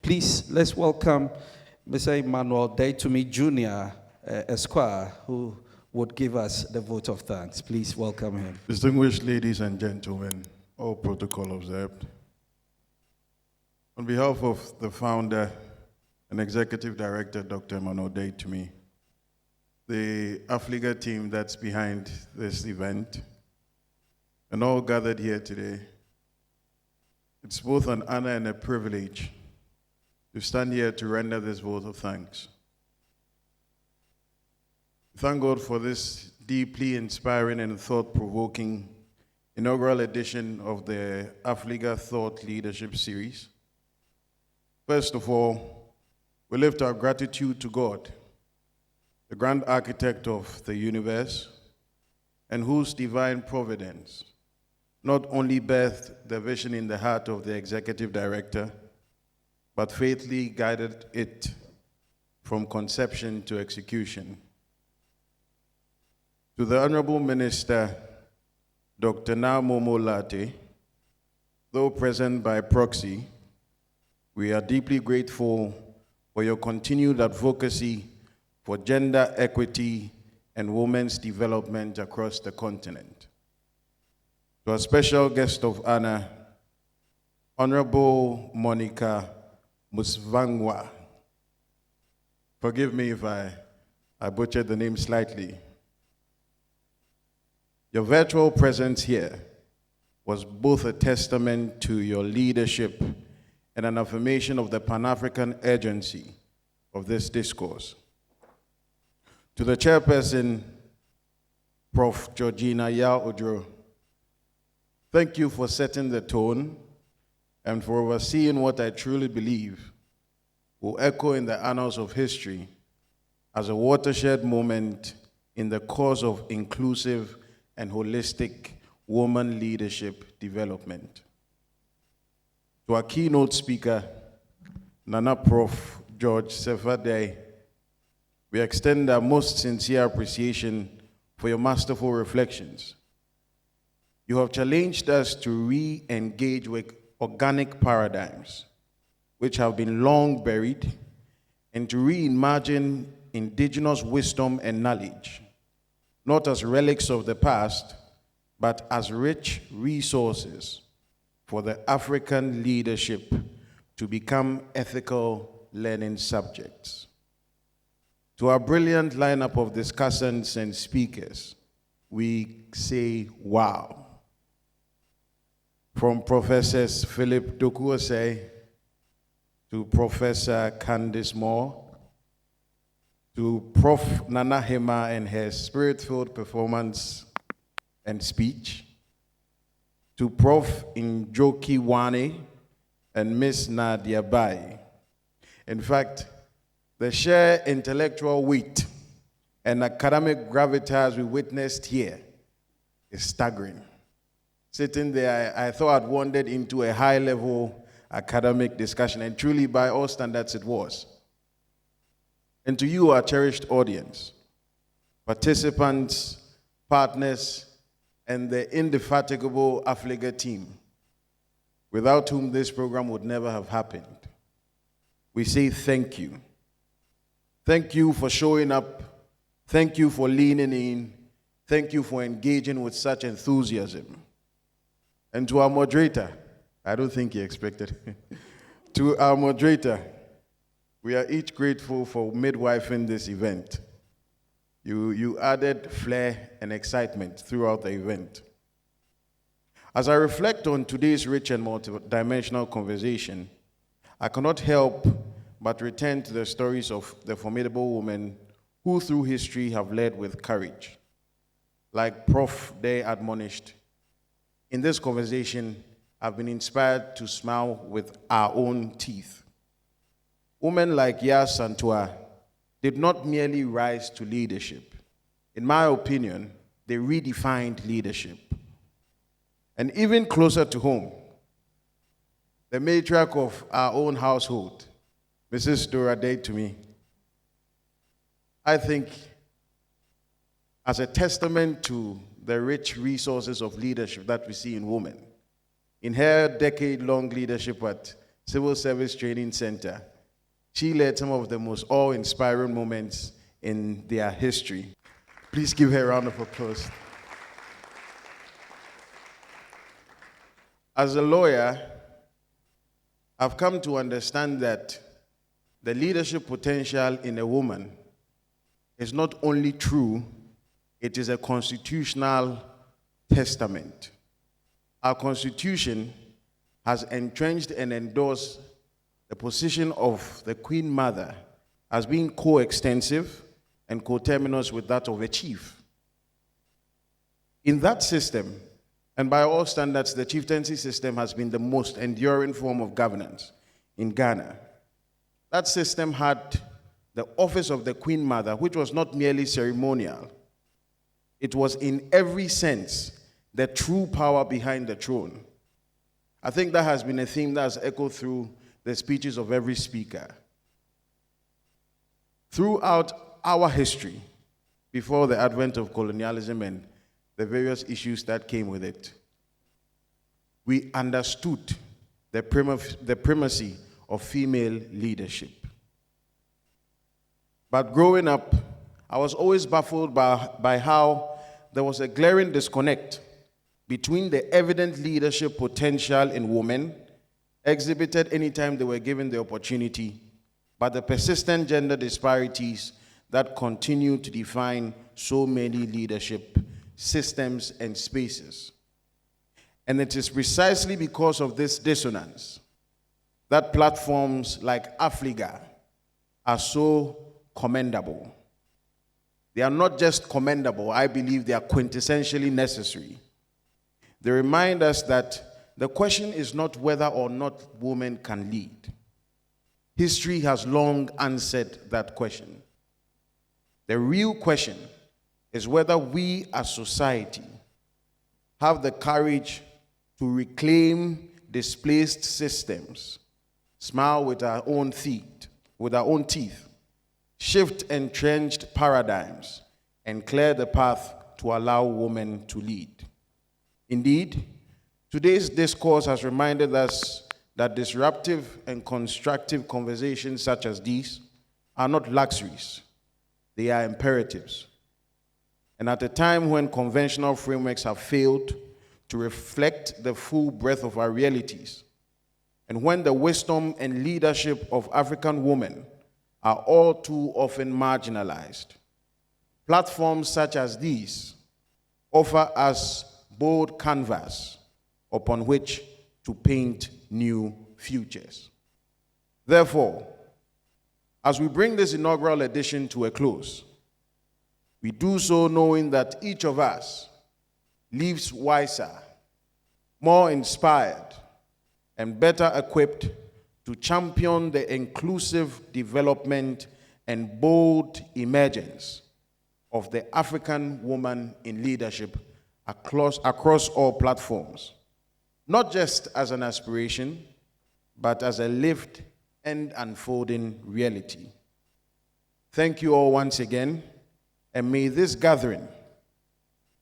Please, let's welcome Mr. Emmanuel Tumi Jr. Esquire, who would give us the vote of thanks. Please welcome him. Distinguished ladies and gentlemen, all protocol observed. On behalf of the founder and executive director, Dr. Emmanuel Tumi, the AFLIGA team that's behind this event, and all gathered here today, it's both an honor and a privilege to stand here to render this vote of thanks. Thank God for this deeply inspiring and thought-provoking inaugural edition of the AFLIGA Thought Leadership Series. First of all, we lift our gratitude to God, the grand architect of the universe, and whose divine providence not only birthed the vision in the heart of the executive director, but faithfully guided it from conception to execution. To the Honorable Minister, Dr. Momo Late, though present by proxy, we are deeply grateful for your continued advocacy for gender equity and women's development across the continent. To a special guest of honor, Honorable Monica Musvangwa. Forgive me if I butchered the name slightly. Your virtual presence here was both a testament to your leadership and an affirmation of the Pan-African urgency of this discourse. To the chairperson, Prof. Georgina Yaa, thank you for setting the tone and for overseeing what I truly believe will echo in the annals of history as a watershed moment in the cause of inclusive and holistic woman leadership development. To our keynote speaker, Nana Prof. George Sefade, we extend our most sincere appreciation for your masterful reflections. You have challenged us to re-engage with organic paradigms, which have been long buried, and to reimagine indigenous wisdom and knowledge, not as relics of the past, but as rich resources for the African leadership to become ethical learning subjects. To our brilliant lineup of discussants and speakers, we say wow. From Professors Philip Dokuose to Professor Candice Moore, to Prof. Nana Hema and her spirit-filled performance and speech, to Prof. Njoki Wane and Miss Nadia Bai. In fact, the sheer intellectual weight and academic gravitas we witnessed here is staggering. Sitting there, I thought I'd wandered into a high-level academic discussion, and truly, by all standards, it was. And to you, our cherished audience, participants, partners, and the indefatigable AFLIGA team, without whom this program would never have happened, we say thank you. Thank you for showing up. Thank you for leaning in. Thank you for engaging with such enthusiasm. And to our moderator, I don't think he expected. To our moderator, we are each grateful for midwifing this event. You added flair and excitement throughout the event. As I reflect on today's rich and multidimensional conversation, I cannot help but return to the stories of the formidable women who through history have led with courage. Like Prof. Day admonished, in this conversation, I've been inspired to smile with our own teeth. Women like Yaa Asantewaa did not merely rise to leadership. In my opinion, they redefined leadership. And even closer to home, the matriarch of our own household, Mrs. Dora Tumi, I think, as a testament to the rich resources of leadership that we see in women, in her decade-long leadership at Civil Service Training Center. She led some of the most awe-inspiring moments in their history. Please give her a round of applause. As a lawyer, I've come to understand that the leadership potential in a woman is not only true, it is a constitutional testament. Our Constitution has entrenched and endorsed the position of the Queen Mother as being coextensive and coterminous with that of a chief. In that system, and by all standards, the chieftaincy system has been the most enduring form of governance in Ghana. That system had the office of the Queen Mother, which was not merely ceremonial. It was in every sense the true power behind the throne. I think that has been a theme that has echoed through the speeches of every speaker. Throughout our history, before the advent of colonialism and the various issues that came with it, we understood the primacy of female leadership. But growing up, I was always baffled by how there was a glaring disconnect between the evident leadership potential in women exhibited anytime they were given the opportunity, but the persistent gender disparities that continue to define so many leadership systems and spaces. And it is precisely because of this dissonance that platforms like AFLIGA are so commendable. They are not just commendable, I believe they are quintessentially necessary. They remind us that the question is not whether or not women can lead. History has long answered that question. The real question is whether we as society have the courage to reclaim displaced systems, smile with our own teeth, shift entrenched paradigms, and clear the path to allow women to lead. Indeed, today's discourse has reminded us that disruptive and constructive conversations such as these are not luxuries, they are imperatives. And at a time when conventional frameworks have failed to reflect the full breadth of our realities, and when the wisdom and leadership of African women are all too often marginalized, platforms such as these offer us bold canvas upon which to paint new futures. Therefore, as we bring this inaugural edition to a close, we do so knowing that each of us leaves wiser, more inspired, and better equipped to champion the inclusive development and bold emergence of the African woman in leadership across all platforms, not just as an aspiration, but as a lived and unfolding reality. Thank you all once again, and may this gathering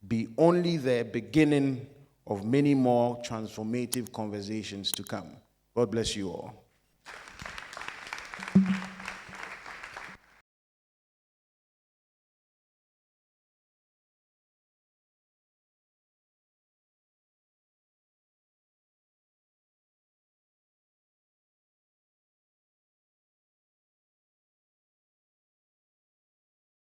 be only the beginning of many more transformative conversations to come. God bless you all.